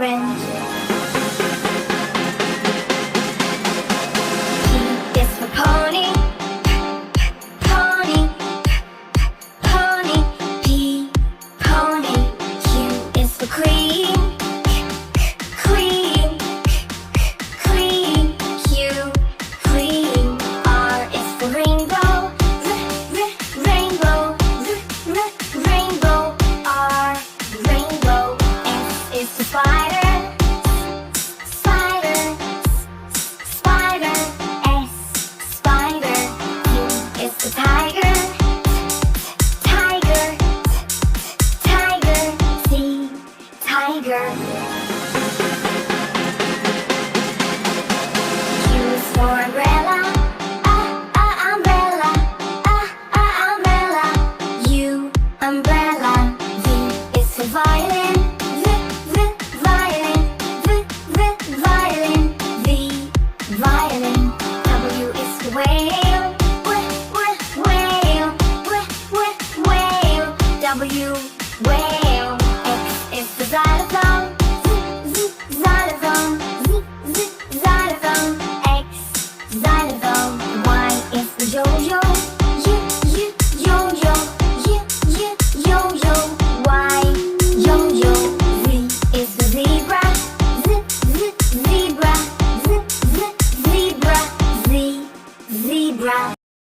friend. P is for pony. Pony. Pony. P. Pony. Q is for queen. Queen. Queen. Q. Queen. R is for rainbow. Rainbow. Rainbow. R. Rainbow. S is for spider. Spider. Spider. S. Spider. T is for tiger. Tiger. Tiger. T. Tiger. U is for umbrella. Umbrella. Umbrella. U. Umbrella. V is for violin. Violin. Violin. V. Violin. W is for whale. Whale. Whale. W. Whale.